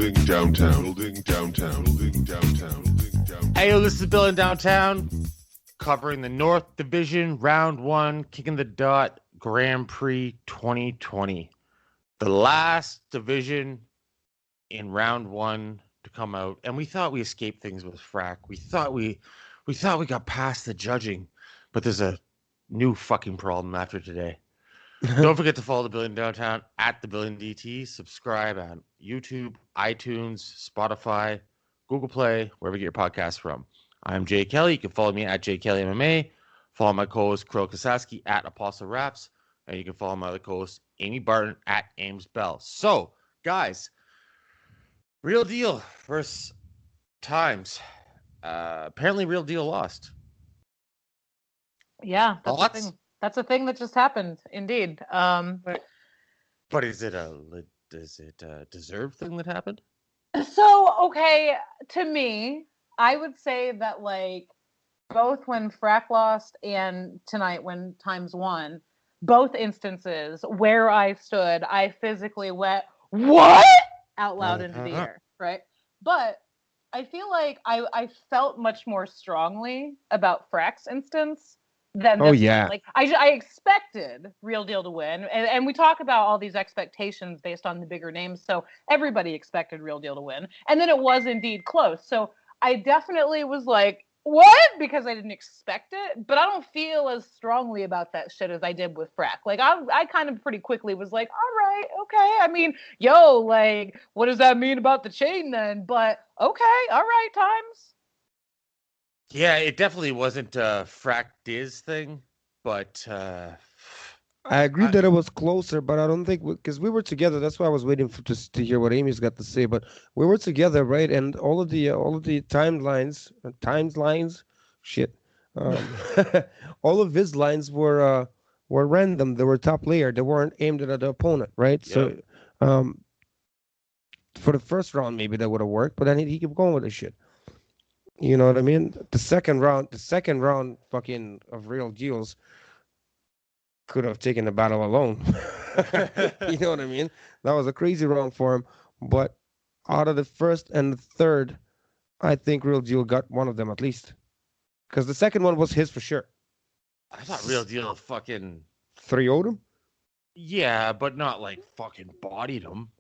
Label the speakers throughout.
Speaker 1: Building downtown. Building downtown. Building downtown. Building downtown.
Speaker 2: Hey, yo, this is Bill in Downtown, covering the North Division Round 1, Kicking the Dot Grand Prix 2020. The last division in Round 1 to come out, and we thought we escaped things with Frack. We thought we got past the judging, but there's a new fucking problem after today. Don't forget to follow the Billion Downtown at the Billion DT. Subscribe on YouTube, iTunes, Spotify, Google Play, wherever you get your podcasts from. I'm Jay Kelly. You can follow me at Jay Kelly MMA. Follow my co-host Kirill Kasatsky at Apostle Raps, and you can follow my other co-host Amy Barton at Ames Bell. So, guys, Real Deal versus Times. Apparently, Real Deal lost.
Speaker 3: Yeah, that's a thing that just happened. Indeed.
Speaker 2: But is it a deserved thing that happened?
Speaker 3: So, okay, to me, I would say that like both when Frack lost and tonight when Times won, both instances where I stood, I physically went, "What?" out loud into the air, right? But I feel like I felt much more strongly about Frack's instance than this one. Like I expected Real Deal to win, and we talk about all these expectations based on the bigger names, so everybody expected Real Deal to win, and then it was indeed close. So I definitely was like, "What?" because I didn't expect it, but I don't feel as strongly about that shit as I did with Frack. Like I kind of pretty quickly was like, "All right, okay." I mean, yo, like, what does that mean about the chain then? But okay, all right, Times.
Speaker 2: Yeah, it definitely wasn't a Frack Diz thing, but
Speaker 4: I agree that it was closer, but I don't think because we were together. That's why I was waiting for just to hear what Amy's got to say. But we were together, right? And all of the timelines, all of his lines were random. They were top layer. They weren't aimed at the opponent, right? Yep. So, for the first round, maybe that would have worked, but then he kept going with the shit. You know what I mean? The second round, fucking of Real Deals could have taken the battle alone. You know what I mean? That was a crazy round for him. But out of the first and the third, I think Real Deal got one of them at least. Because the second one was his for sure.
Speaker 2: I thought Real Deal fucking
Speaker 4: 3-0'd him?
Speaker 2: Yeah, but not like fucking bodied him.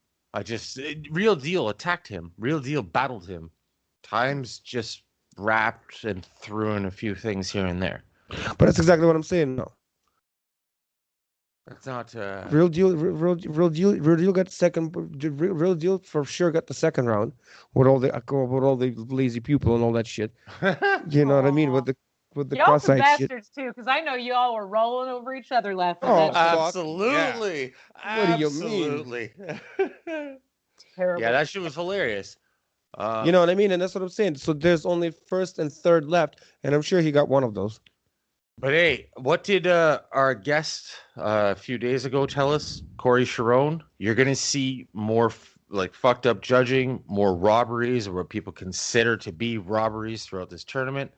Speaker 2: Real Deal attacked him. Real Deal battled him. Times just wrapped and threw in a few things here and there.
Speaker 4: But that's exactly what I'm saying now.
Speaker 2: That's not
Speaker 4: Real Deal got second. Real Deal for sure got the second round with all the lazy pupil and all that shit. You know what I mean? With the
Speaker 3: y'all
Speaker 4: cross-eyed
Speaker 3: bastards shit too, because I know you all were rolling over each other laughing.
Speaker 4: Oh,
Speaker 2: absolutely!
Speaker 4: Yeah. What do you
Speaker 2: mean?
Speaker 3: Terrible.
Speaker 2: Yeah, that shit was hilarious.
Speaker 4: You know what I mean? And that's what I'm saying. So there's only first and third left, and I'm sure he got one of those.
Speaker 2: But hey, what did our guest a few days ago tell us? Corey Charron, you're going to see more fucked up judging, more robberies, or what people consider to be robberies throughout this tournament.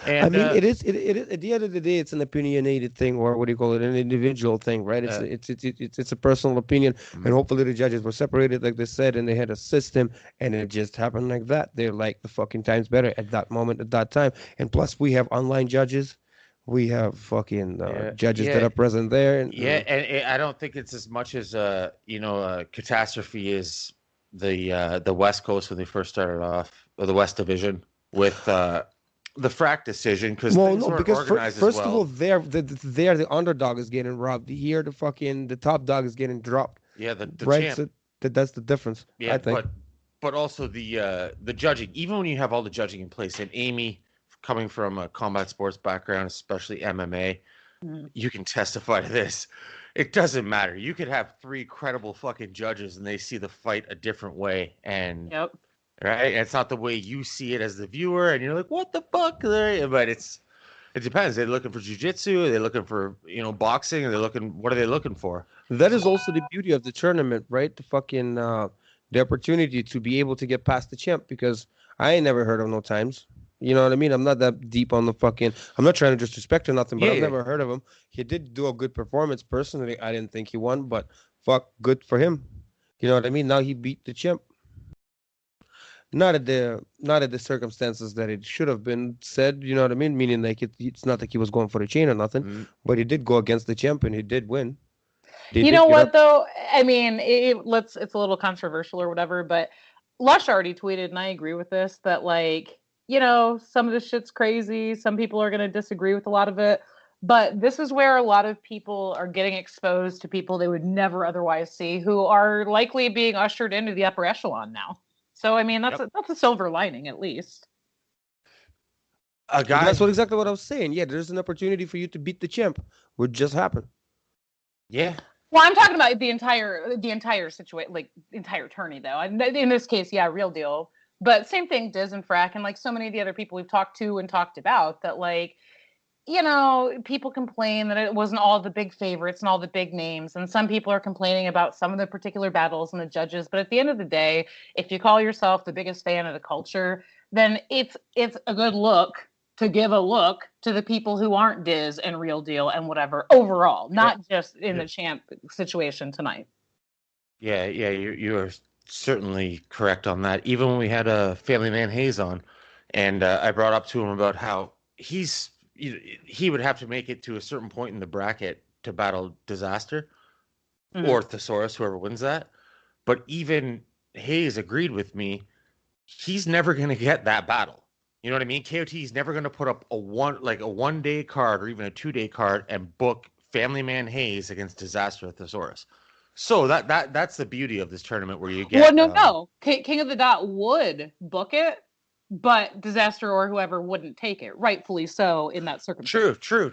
Speaker 2: And,
Speaker 4: I mean, it is at the end of the day, it's an opinionated thing, or what do you call it, an individual thing, right? It's a personal opinion, and hopefully the judges were separated, like they said, and they had a system, and it just happened like that. They're like the fucking Times better at that moment, at that time, and plus we have online judges. We have fucking judges that are present there. And,
Speaker 2: and I don't think it's as much as catastrophe is the West Coast when they first started off, or the West Division with the Frack decision, because
Speaker 4: first of all, there the underdog is getting robbed. Here the top dog is getting dropped.
Speaker 2: Yeah, the
Speaker 4: right.
Speaker 2: Champ.
Speaker 4: So that's the difference.
Speaker 2: Yeah,
Speaker 4: I think.
Speaker 2: But also the judging. Even when you have all the judging in place, and Amy, coming from a combat sports background, especially MMA, you can testify to this. It doesn't matter. You could have 3 credible fucking judges and they see the fight a different way. And right? And it's not the way you see it as the viewer. And you're like, what the fuck? But it depends. They're looking for jiu-jitsu. They're looking for, boxing. What are they looking for?
Speaker 4: That is also the beauty of the tournament, right? The fucking, the opportunity to be able to get past the champ, because I ain't never heard of no Times. You know what I mean? I'm not that deep on the fucking... I'm not trying to disrespect or nothing, but I've never heard of him. He did do a good performance. Personally, I didn't think he won, but fuck, good for him. You know what I mean? Now he beat the champ. not at the circumstances that it should have been said. You know what I mean? Meaning like it's not like he was going for the chain or nothing, but he did go against the champion. He did win.
Speaker 3: You know what though? I mean, it's a little controversial or whatever, but Lush already tweeted, and I agree with this, that like, you know, some of this shit's crazy. Some people are going to disagree with a lot of it, but this is where a lot of people are getting exposed to people they would never otherwise see, who are likely being ushered into the upper echelon now. So I mean, that's a silver lining at least.
Speaker 4: That's exactly what I was saying. Yeah, there's an opportunity for you to beat the champ. Would just happen.
Speaker 2: Yeah.
Speaker 3: Well, I'm talking about the entire situation, like entire tourney, though. In this case, yeah, real deal. But same thing, Diz and Frack, and like so many of the other people we've talked to and talked about, that like, you know, people complain that it wasn't all the big favorites and all the big names, and some people are complaining about some of the particular battles and the judges. But at the end of the day, if you call yourself the biggest fan of the culture, then it's a good look to give a look to the people who aren't Diz and Real Deal and whatever overall, not just in the champ situation tonight.
Speaker 2: Yeah, you are certainly correct on that. Even when we had a Family Man Hayes on, and I brought up to him about how he would have to make it to a certain point in the bracket to battle Disaster or Thesaurus, whoever wins that. But even Hayes agreed with me. He's never going to get that battle. You know what I mean? KOT is never going to put up a 1 day card or even a 2 day card and book Family Man Hayes against Disaster Thesaurus. So that's the beauty of this tournament, where you get.
Speaker 3: Well, no. King of the Dot would book it, but Disaster or whoever wouldn't take it, rightfully so in that circumstance.
Speaker 2: True.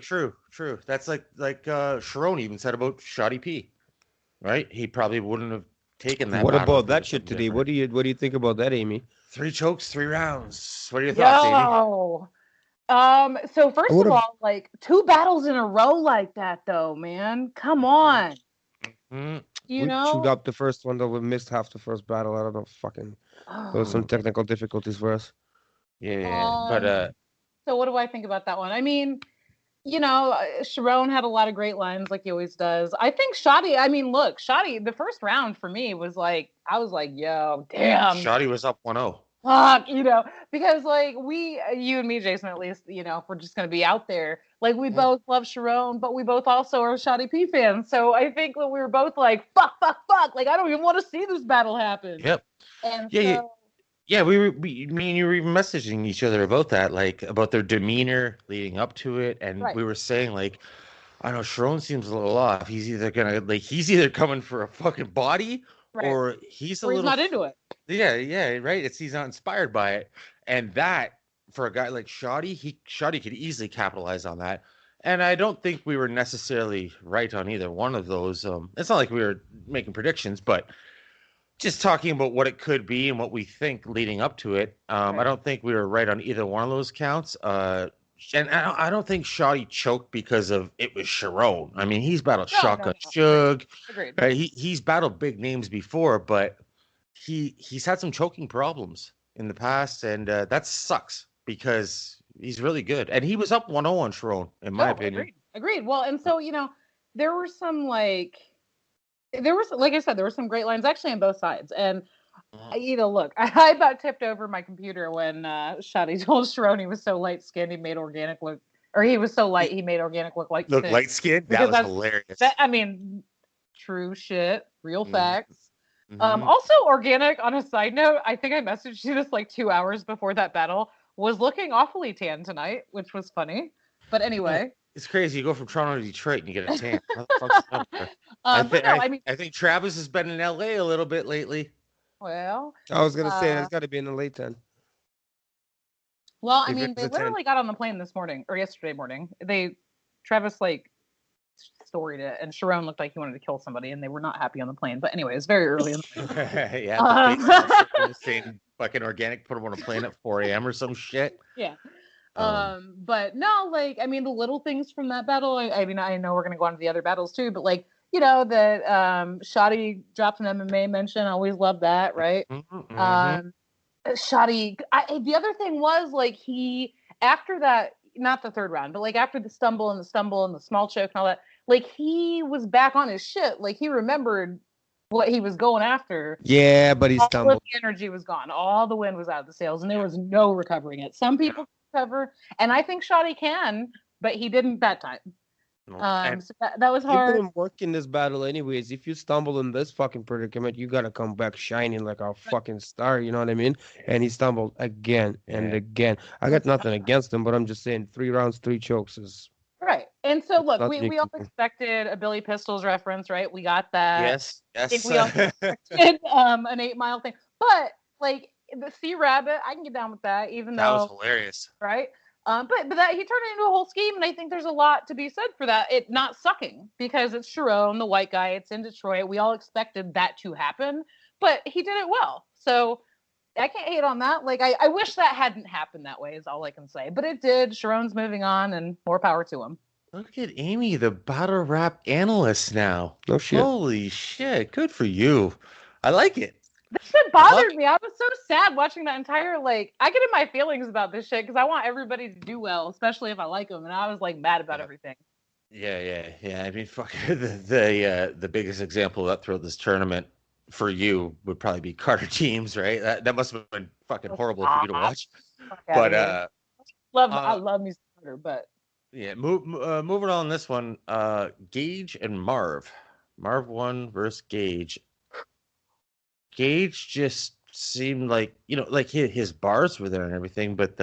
Speaker 2: That's like Charron even said about Shotti P, right? He probably wouldn't have taken that.
Speaker 4: What about that shit today? What do you think about that, Amy?
Speaker 2: 3 chokes, 3 rounds. What are your thoughts,
Speaker 3: Amy? So first of all, like 2 battles in a row like that, though, man. Come on.
Speaker 2: Mm-hmm.
Speaker 3: We
Speaker 4: chewed up the first one, though. We missed half the first battle. I don't know. There was some technical difficulties for us.
Speaker 2: Yeah, but
Speaker 3: so what do I think about that one? I mean, you know, Charron had a lot of great lines, like he always does. I think Shotti. I mean, look, Shotti. The first round for me was like, I was like, yo, damn.
Speaker 2: Shotti was up 1-0.
Speaker 3: Fuck, you know, because like you and me, Jason, at least, you know, if we're just gonna be out there, like we both love Charron, but we both also are Shotti P fans. So I think that we were both like, fuck, like I don't even want to see this battle happen.
Speaker 2: Yep.
Speaker 3: And
Speaker 2: yeah, me and you were even messaging each other about that, like about their demeanor leading up to it, and we were saying like, I know Charron seems a little off. He's either coming for a fucking body, or he's
Speaker 3: not into it.
Speaker 2: Yeah, right. He's not inspired by it, and that for a guy like Shotti, Shotti could easily capitalize on that. And I don't think we were necessarily right on either one of those. It's not like we were making predictions, but just talking about what it could be and what we think leading up to it. I don't think we were right on either one of those counts. And I don't think Shotti choked because of it was Charron. I mean, he's battled Shotgun Suge.
Speaker 3: Agreed.
Speaker 2: Right? He's battled big names before, but he's had some choking problems in the past, and that sucks because he's really good. And he was up 1-0 on Charron, in my opinion.
Speaker 3: Agreed. Well, and so, you know, there were some like I said, there were some great lines actually on both sides. And you know, look, I about tipped over my computer when Shotti told Charron he was so light skinned he made organic look, or he was so light he made organic look like
Speaker 2: light skinned. That was hilarious.
Speaker 3: I mean, true shit, real facts. Also, organic. On a side note, I think I messaged you this like 2 hours before that battle. Was looking awfully tan tonight, which was funny. But anyway,
Speaker 2: it's crazy. You go from Toronto to Detroit and you get a tan. How the fuck's that? I think Travis has been in LA a little bit lately.
Speaker 3: Well,
Speaker 4: I was gonna say it's got to be in the late 10.
Speaker 3: Well, I mean, they literally got on the plane this morning or yesterday morning. Travis like storied it, and Charron looked like he wanted to kill somebody, and they were not happy on the plane. But anyway, it's very early in the plane.
Speaker 2: Yeah, saying fucking organic put him on a plane at 4 a.m. or some shit.
Speaker 3: Yeah. But no, like, I mean, the little things from that battle. I mean, I know we're gonna go on to the other battles too, but like, you know, that Shotti dropped an MMA mention. I always love that, right? Shotti. The other thing was like he after that, not the third round, but like after the stumble and the small choke and all that, like he was back on his shit. Like he remembered what he was going after.
Speaker 4: Yeah, but he
Speaker 3: All of
Speaker 4: stumbled.
Speaker 3: the energy was gone. All the wind was out of the sails, and there was no recovering it. Some people recover, and I think Shotti can, but he didn't that time. So that was
Speaker 4: You
Speaker 3: hard.
Speaker 4: didn't work in this battle anyways. If you stumble in this fucking predicament, you gotta come back shining like a fucking star. You know what I mean? And he stumbled again and again. I got nothing against him, but I'm just saying 3 rounds, 3 chokes is
Speaker 3: Right. And so, look,
Speaker 4: nothing you
Speaker 3: we all
Speaker 4: can do.
Speaker 3: expected a Billy Pistols reference, right? We got that.
Speaker 2: Yes.
Speaker 3: I think we all expected an 8 Mile thing. But, like, the Sea Rabbit, I can get down with that, even
Speaker 2: That
Speaker 3: though.
Speaker 2: was hilarious.
Speaker 3: Right? But that he turned it into a whole scheme, and I think there's a lot to be said for that. It not sucking, because it's Charron, the white guy. It's in Detroit. We all expected that to happen, but he did it well. So I can't hate on that. Like, I wish that hadn't happened that way, is all I can say. But it did. Charron's moving on, and more power to him.
Speaker 2: Look at Amy, the battle rap analyst now.
Speaker 4: No shit.
Speaker 2: Holy shit. Good for you. I like it.
Speaker 3: This shit bothered me. I was so sad watching that entire, like, I get in my feelings about this shit because I want everybody to do well, especially if I like them. And I was, like, mad about everything.
Speaker 2: Yeah. I mean, fuck, the biggest example of that throughout this tournament for you would probably be Carter Teams, right? That must have been fucking horrible for you to watch. But
Speaker 3: I love me some Carter, but
Speaker 2: yeah, moving on this one, Gage and Marvwon versus Gage. Gage just seemed like, like his bars were there and everything, but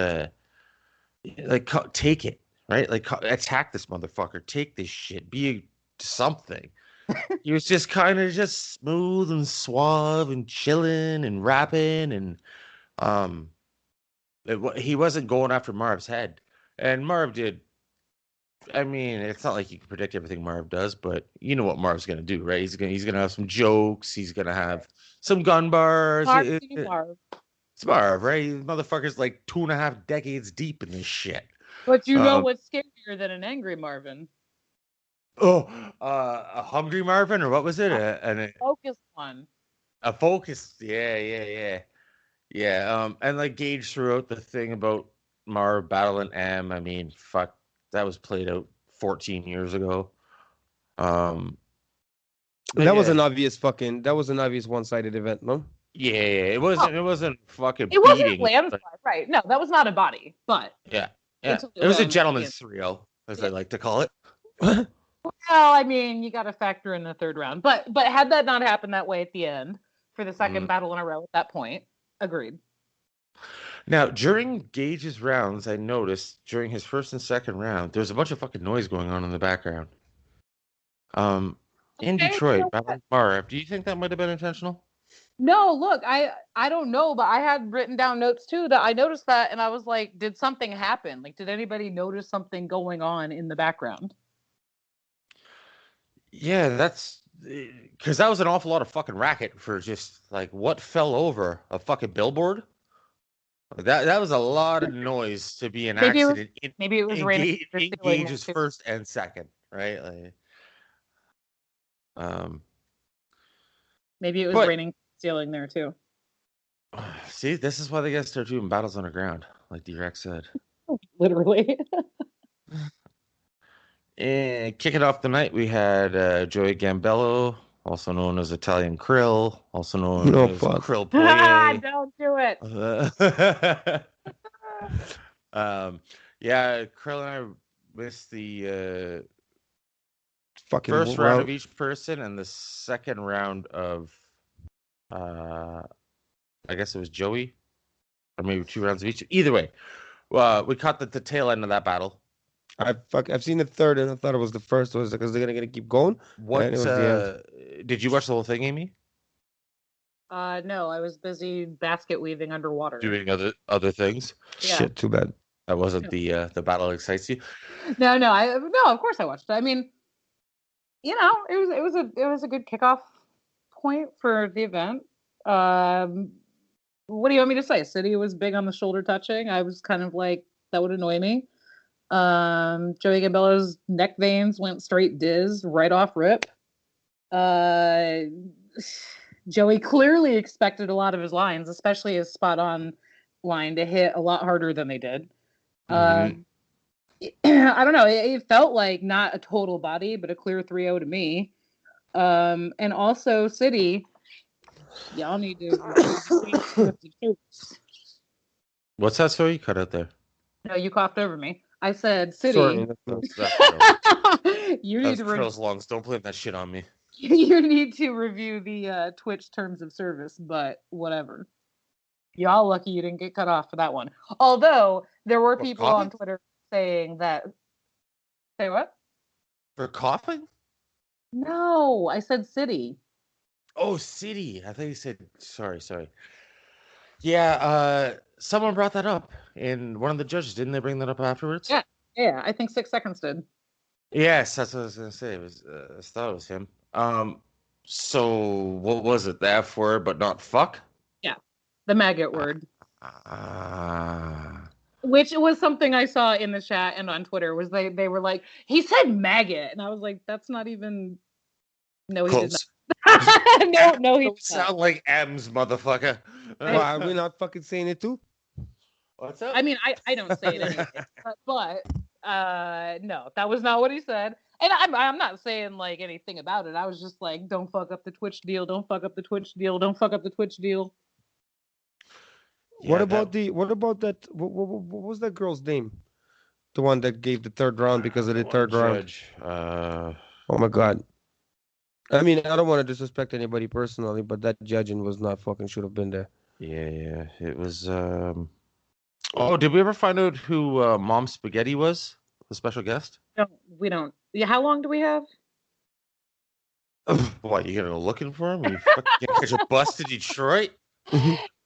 Speaker 2: take it, right? Like, attack this motherfucker, take this shit, be something. He was just kind of just smooth and suave and chilling and rapping, and he wasn't going after Marv's head, and Marv did. I mean, it's not like you can predict everything Marv does, but you know what Marv's gonna do, right? He's gonna have some jokes. He's gonna have some gun bars. It's Marv, right? Motherfucker's like 2.5 decades deep in this shit.
Speaker 3: But you know what's scarier than an angry Marvin?
Speaker 2: A hungry Marvin, or what was it? A
Speaker 3: focused one.
Speaker 2: A focus. Yeah. And like Gage threw out the thing about Marv battling M. I mean, fuck. That was played out 14 years ago. That
Speaker 4: was an obvious one-sided event, no?
Speaker 2: Yeah. It wasn't fucking.
Speaker 3: It wasn't a landslide, right? No, that was not a body, but
Speaker 2: yeah. It was a gentleman's 3-0, as I like to call it.
Speaker 3: Well, I mean, you got to factor in the third round, but had that not happened that way at the end for the second battle in a row at that point, agreed.
Speaker 2: Now, during Gage's rounds, I noticed during his first and second round, there was a bunch of fucking noise going on in the background. In Detroit, battling Marv, do you think that might have been intentional?
Speaker 3: No, look, I don't know, but I had written down notes too that I noticed that, and I was like, did something happen? Like, did anybody notice something going on in the background?
Speaker 2: Yeah, that's because that was an awful lot of fucking racket for just like what fell over a fucking billboard. That was a lot of noise to be an accident.
Speaker 3: Maybe it was raining.
Speaker 2: Gage's first and second, right?
Speaker 3: Maybe it was raining ceiling there too.
Speaker 2: See, this is why they got to start doing battles underground, like D-Rex said.
Speaker 3: Literally.
Speaker 2: And kicking off the night, we had Joey Gambello, also known as Italian Krill, also known as Krill Poirier.
Speaker 3: Don't do it.
Speaker 2: Yeah, Krill and I missed the
Speaker 4: fucking
Speaker 2: first round of each person and the second round of, I guess it was Joey, or maybe 2 rounds of each. Either way, we caught the tail end of that battle.
Speaker 4: I've seen the third, and I thought it was the first. Was because they're gonna keep going.
Speaker 2: What? Did you watch the whole thing, Amy?
Speaker 3: No, I was busy basket weaving underwater,
Speaker 2: doing other things.
Speaker 3: Yeah.
Speaker 4: Shit, too bad.
Speaker 2: That wasn't the battle that excites you.
Speaker 3: No, of course I watched it. I mean, it was a good kickoff point for the event. What do you want me to say? Ciddy was big on the shoulder touching. I was kind of like, that would annoy me. Joey Gambello's neck veins went straight Diz right off rip. Joey clearly expected a lot of his lines, especially his spot on line, to hit a lot harder than they did. I don't know. It felt like not a total body, but a clear 3-0 to me. And also Ciddy, y'all need to.
Speaker 2: What's that story? You cut out there.
Speaker 3: No, you coughed over me. I said
Speaker 4: Sorry,
Speaker 3: Ciddy.
Speaker 2: That's Trill.
Speaker 3: You need
Speaker 2: That's
Speaker 3: to
Speaker 2: Trill's lungs. Don't blame that shit on me.
Speaker 3: you need to review the Twitch terms of service, but whatever. Y'all lucky you didn't get cut off for that one. Although there were
Speaker 2: For
Speaker 3: people
Speaker 2: coughing?
Speaker 3: on Twitter saying that. Say what?
Speaker 2: For coughing?
Speaker 3: No, I said Ciddy.
Speaker 2: Oh, Ciddy. I thought you said sorry. Yeah, someone brought that up, and one of the judges, didn't they bring that up afterwards?
Speaker 3: Yeah, I think 6 seconds did.
Speaker 2: Yes, that's what I was gonna say. It was, I thought it was him. So what was it? The F word, but not fuck.
Speaker 3: Yeah, the maggot word.
Speaker 2: Ah.
Speaker 3: Which was something I saw in the chat and on Twitter. Was they were like, he said maggot, and I was like, that's not even. No, he did not. no, he
Speaker 2: Don't
Speaker 3: did
Speaker 2: sound
Speaker 3: not.
Speaker 2: like M's, motherfucker.
Speaker 4: Why are we not fucking saying it too?
Speaker 2: What's up?
Speaker 3: I mean, I don't say it anyway, but no, that was not what he said. And I'm not saying like anything about it. I was just like, don't fuck up the Twitch deal. Don't fuck up the Twitch deal. Don't fuck up the Twitch deal.
Speaker 2: Yeah,
Speaker 4: What about that? What was that girl's name? The one that gave the third round because of the third round.
Speaker 2: judge?
Speaker 4: Oh my god. I mean, I don't want to disrespect anybody personally, but that judging was not fucking should have been there.
Speaker 2: Yeah. It was. Oh, did we ever find out who Mom Spaghetti was? The special guest?
Speaker 3: No, we don't. Yeah, how long do we have?
Speaker 2: What, you gonna go looking for him? You fucking catch a bus to Detroit?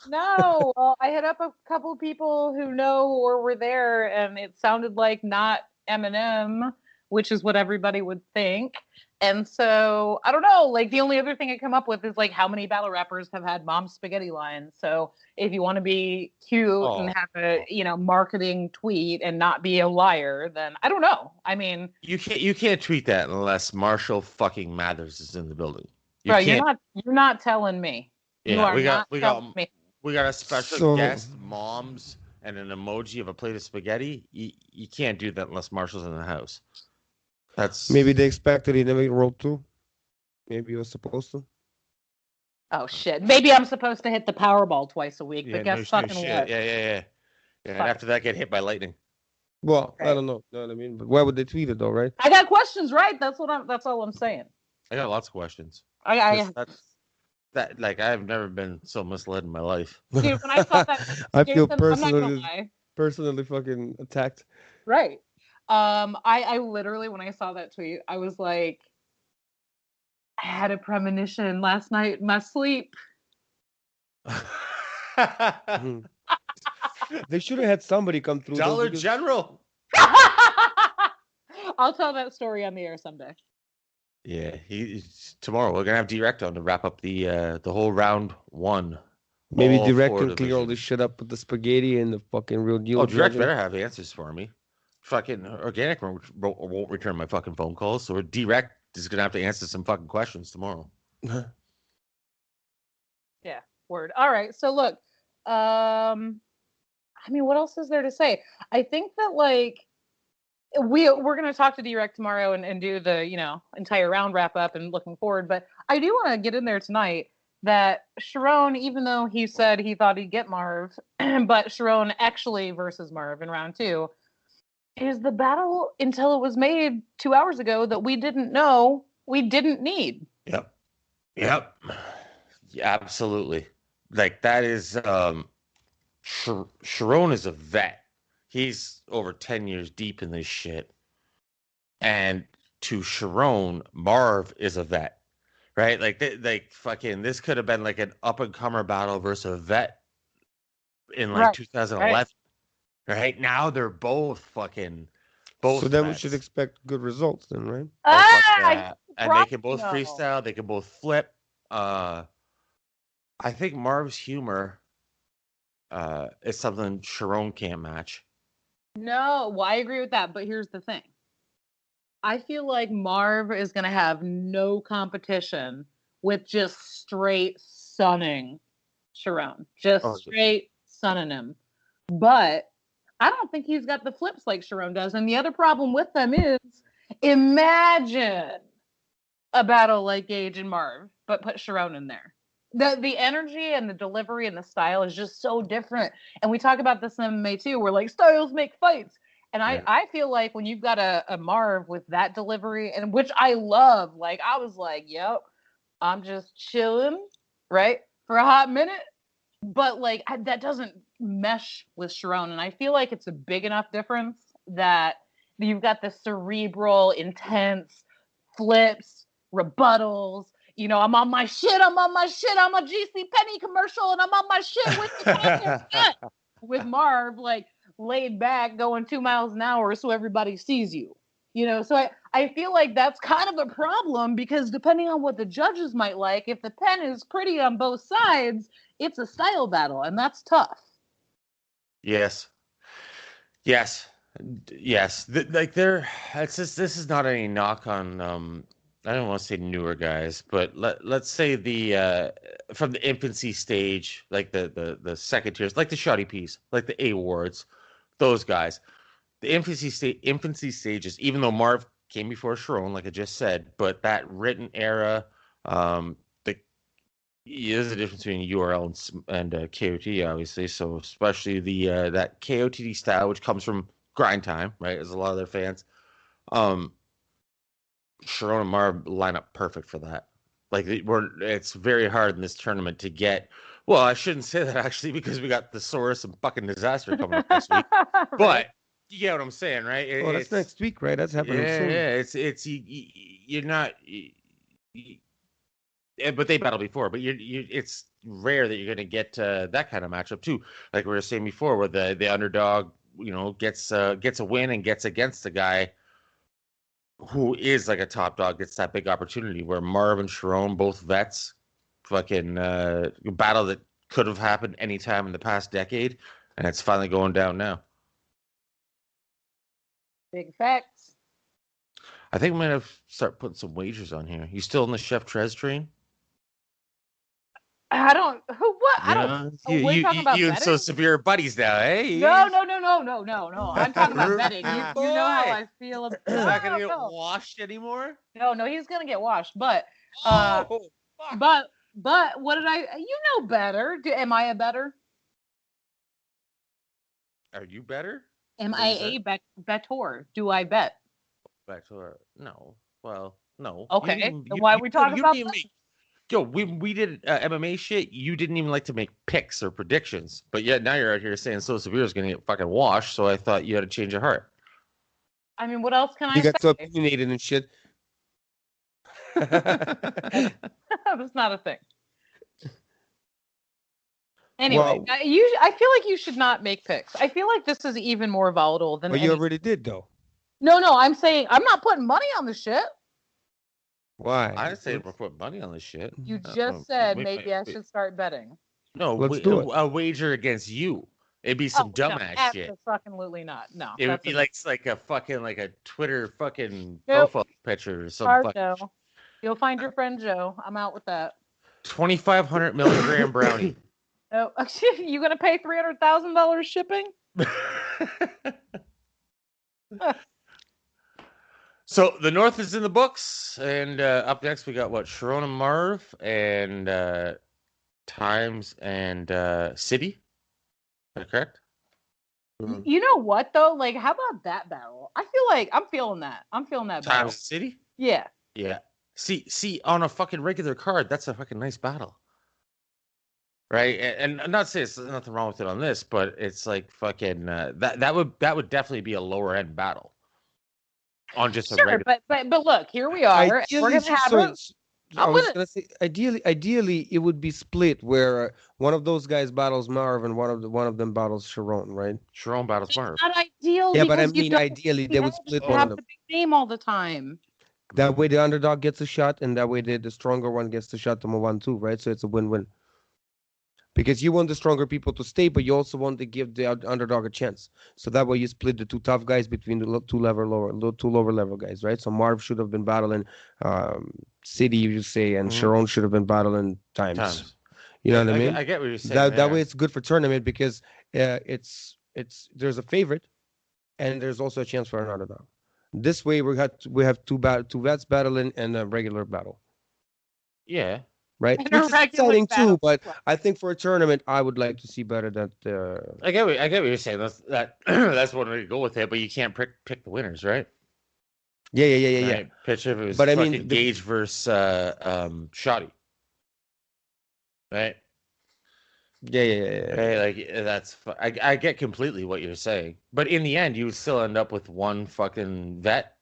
Speaker 3: No, well, I hit up a couple people who know or were there, and it sounded like not Eminem, which is what everybody would think. And so I don't know. Like the only other thing I come up with is like how many battle rappers have had Mom Spaghetti lines. So if you want to be cute and have a marketing tweet and not be a liar, then I don't know. I mean,
Speaker 2: you can't tweet that unless Marshall fucking Mathers is in the building.
Speaker 3: Bro, you're not telling me.
Speaker 2: Yeah,
Speaker 3: you are not telling me.
Speaker 2: We got a special guest, moms, and an emoji of a plate of spaghetti. You can't do that unless Marshall's in the house. That's
Speaker 4: maybe they expected he never rolled two. Maybe he was supposed to.
Speaker 3: Oh shit! Maybe I'm supposed to hit the Powerball twice a week, but guess fucking what?
Speaker 2: Yeah. And after that, get hit by lightning.
Speaker 4: Well, okay. I don't know. You know what I mean? But why would they tweet it though, right?
Speaker 3: I got questions, right? That's all I'm saying.
Speaker 2: I got lots of questions.
Speaker 3: That
Speaker 2: like I've never been so misled in my life.
Speaker 3: Dude, when I saw that,
Speaker 4: I feel
Speaker 3: personally
Speaker 4: fucking attacked.
Speaker 3: Right. I literally, when I saw that tweet, I was like, I had a premonition last night in my sleep.
Speaker 4: They should have had somebody come through.
Speaker 2: Dollar General.
Speaker 3: I'll tell that story on the air someday.
Speaker 2: Yeah, tomorrow we're gonna have Direct on to wrap up the whole round one.
Speaker 4: Maybe Direct can clear all this shit up with the spaghetti and the fucking real deal.
Speaker 2: Oh, Direct better have answers for me. Fucking Organic won't return my fucking phone calls, so Direct is gonna have to answer some fucking questions tomorrow.
Speaker 3: Yeah, word. All right, so look, I mean, what else is there to say? I think that like we're gonna talk to Direct tomorrow and do the entire round wrap up and looking forward. But I do want to get in there tonight that Charron, even though he said he thought he'd get Marv, but Charron actually versus Marv in round 2 is the battle until it was made 2 hours ago that we didn't know we didn't need.
Speaker 2: Yep. Yeah, absolutely. Like that is Charron is a vet. He's over 10 years deep in this shit. And to Charron, Marv is a vet. Right? Like fucking this could have been like an up and comer battle versus a vet in like 2011. Right? Now they're both fucking
Speaker 4: so then vets. We should expect good results then, right?
Speaker 2: And they can both freestyle, they can both flip. I think Marv's humor is something Charron can't match.
Speaker 3: No, well, I agree with that, but here's the thing. I feel like Marv is going to have no competition with just straight sunning Charron. Straight sunning him. But I don't think he's got the flips like Charron does. And the other problem with them is, imagine a battle like Gage and Marv, but put Charron in there. The energy and the delivery and the style is just so different. And we talk about this in MMA too. We're like, styles make fights. And I feel like when you've got a Marv with that delivery, and which I love, like I was like, yep, I'm just chilling, right, for a hot minute. But like that doesn't mesh with Charron. And I feel like it's a big enough difference that you've got the cerebral, intense flips, rebuttals. You know, I'm on my shit. I'm a GC Penny commercial, and I'm on my shit with the with Marv, like laid back, going 2 miles an hour, so everybody sees you. You know, so I feel like that's kind of a problem because depending on what the judges might like, if the pen is pretty on both sides, it's a style battle, and that's tough.
Speaker 2: Yes. It's just, this is not any knock on I don't want to say newer guys, but let's say the from the infancy stage, like the second tiers, like the Shotti Ps, like the A wards, those guys. The infancy stages, even though Marv came before Charron, like I just said, but that written era, there's a difference between URL and KOTD, obviously. So especially the that KOTD style, which comes from grind time, right? As a lot of their fans. Charron and Marv line up perfect for that. Like it's very hard in this tournament to get. Well, I shouldn't say that actually because we got Thesaurus and fucking Disaster coming up this week.
Speaker 3: Right.
Speaker 2: But you get what I'm saying, right?
Speaker 4: Well, that's next week, right? That's happening soon.
Speaker 2: Yeah. It's you're not. But they battled before. But it's rare that you're going to get that kind of matchup too. Like we were saying before, where the underdog, gets a win and gets against the guy who is like a top dog, gets that big opportunity. Where Marv and Charron, both vets, fucking battle that could have happened anytime in the past decade, and it's finally going down now.
Speaker 3: Big facts.
Speaker 2: I think we might have start putting some wagers on here. You still in the Chef Trez train?
Speaker 3: I don't. Who? What? I don't. We're talking about
Speaker 2: you
Speaker 3: betting?
Speaker 2: and So Severe buddies now, eh?
Speaker 3: No. I'm talking about betting. You know how I feel about.
Speaker 2: He's not gonna get washed anymore.
Speaker 3: No, he's gonna get washed. But,
Speaker 2: fuck.
Speaker 3: but what did I? You know better. Am I a better?
Speaker 2: Are you better?
Speaker 3: Am I a bettor? Do I bet?
Speaker 2: Bettor? No. Well, no.
Speaker 3: Okay. Then why are we talking about that?
Speaker 2: Yo, we did MMA shit. You didn't even like to make picks or predictions, but yet now you're out here saying So Severe is going to get fucking washed. So I thought you had a change of heart.
Speaker 3: I mean, what else can I say?
Speaker 4: You got so opinionated and shit.
Speaker 3: That's not a thing. Anyway, I feel like you should not make picks. I feel like this is even more volatile than.
Speaker 4: Well, you already did, though.
Speaker 3: No, I'm saying I'm not putting money on the shit.
Speaker 2: Why? I didn't say we're putting money on this shit.
Speaker 3: You just said maybe I should start betting.
Speaker 2: No, let's do it. A wager against you. It'd be some dumbass shit.
Speaker 3: Absolutely not. No.
Speaker 2: It would be like a fucking like a Twitter fucking profile picture or something.
Speaker 3: Joe. You'll find your friend Joe. I'm out with that. 2,500
Speaker 2: milligram brownie.
Speaker 3: Oh, you gonna pay $300,000 shipping?
Speaker 2: So the North is in the books, and up next we got Charron and Marv and Times and Ciddy. Is that correct?
Speaker 3: You know what though? Like, how about that battle? I feel like I'm feeling that. Times battle.
Speaker 2: Ciddy?
Speaker 3: Yeah.
Speaker 2: Yeah. See, on a fucking regular card, that's a fucking nice battle. Right, and I'm not saying there's nothing wrong with it on this, but it's like fucking that would definitely be a lower end battle on just a regular.
Speaker 3: But look, here we are. We're gonna have
Speaker 4: I was gonna say ideally it would be split where one of those guys battles Marv and one of them battles Charron, right?
Speaker 2: Charron battles Marv.
Speaker 3: Not ideal.
Speaker 4: Yeah, but I mean ideally they would split one of them.
Speaker 3: The big name all the time.
Speaker 4: That way the underdog gets a shot, and that way the stronger one gets the shot to move on too, right? So it's a win-win. Because you want the stronger people to stay, but you also want to give the underdog a chance. So that way you split the two tough guys between the two lower level guys, right? So Marv should have been battling Ciddy, you say, and Charron should have been battling Times. You know what I mean?
Speaker 2: I get what you're saying.
Speaker 4: That way it's good for tournament because it's there's a favorite, and there's also a chance for an underdog. This way we have two vets battling and a regular battle,
Speaker 2: Yeah.
Speaker 4: right?
Speaker 3: And
Speaker 4: Which
Speaker 3: a
Speaker 4: is
Speaker 3: regular
Speaker 4: exciting too,
Speaker 3: battle.
Speaker 4: but I think for a tournament, I would like to see better that.
Speaker 2: I get what you're saying. That's one way to go with it, but you can't pick the winners, right?
Speaker 4: Yeah.
Speaker 2: Right? Picture if it was
Speaker 4: But I mean,
Speaker 2: fucking Gage versus Shotti. Right?
Speaker 4: Yeah.
Speaker 2: Right? Like that's I get completely what you're saying. But in the end you would still end up with one fucking vet.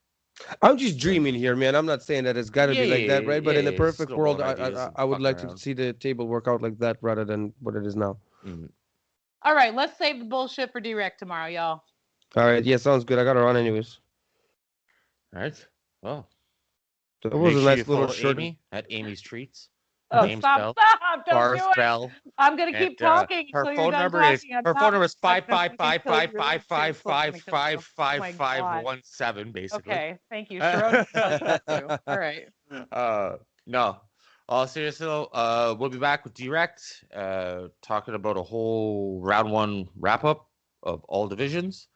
Speaker 4: I'm just dreaming here, man. I'm not saying that it's got to be like that, right? But in the perfect
Speaker 2: still
Speaker 4: world,
Speaker 2: going ideas and
Speaker 4: I would
Speaker 2: fuck
Speaker 4: like
Speaker 2: around.
Speaker 4: to see the table work out like that rather than what it is now.
Speaker 2: Mhm.
Speaker 3: All right, let's save the bullshit for direct tomorrow, y'all.
Speaker 4: All right, yeah, sounds good. I got to run anyways.
Speaker 2: All right. Well,
Speaker 4: That
Speaker 2: make
Speaker 4: was a
Speaker 2: sure
Speaker 4: nice
Speaker 2: you
Speaker 4: little
Speaker 2: follow
Speaker 4: short.
Speaker 2: Amy at Amy's Treats.
Speaker 3: Oh,
Speaker 2: Name
Speaker 3: stop!
Speaker 2: spelled,
Speaker 3: Don't
Speaker 2: bar
Speaker 3: do it.
Speaker 2: spell.
Speaker 3: I'm gonna keep talking.
Speaker 2: Her
Speaker 3: until
Speaker 2: phone
Speaker 3: you're done
Speaker 2: number is
Speaker 3: talking. I'm
Speaker 2: her
Speaker 3: not-
Speaker 2: phone number is
Speaker 3: I'm gonna fucking kill you really quick, so I'm gonna kill myself. Oh my God.
Speaker 2: 55555555517 basically.
Speaker 3: Okay, thank you. Sharon does that too. All right.
Speaker 2: No. All seriously though, we'll be back with Direct, talking about a whole round one wrap up of all divisions,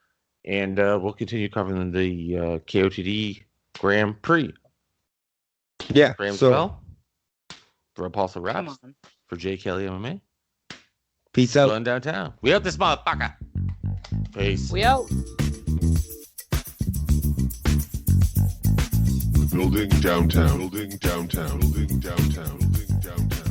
Speaker 2: and we'll continue covering the KOTD Grand Prix.
Speaker 4: Yeah.
Speaker 2: Graham
Speaker 4: So
Speaker 2: Bell for Apostle
Speaker 3: Come
Speaker 2: Raps
Speaker 3: on.
Speaker 2: for J Kelly MMA.
Speaker 4: peace out.
Speaker 2: Going downtown. We out this motherfucker. Peace.
Speaker 3: We out.
Speaker 1: Building downtown. Building downtown. Building downtown. Building downtown.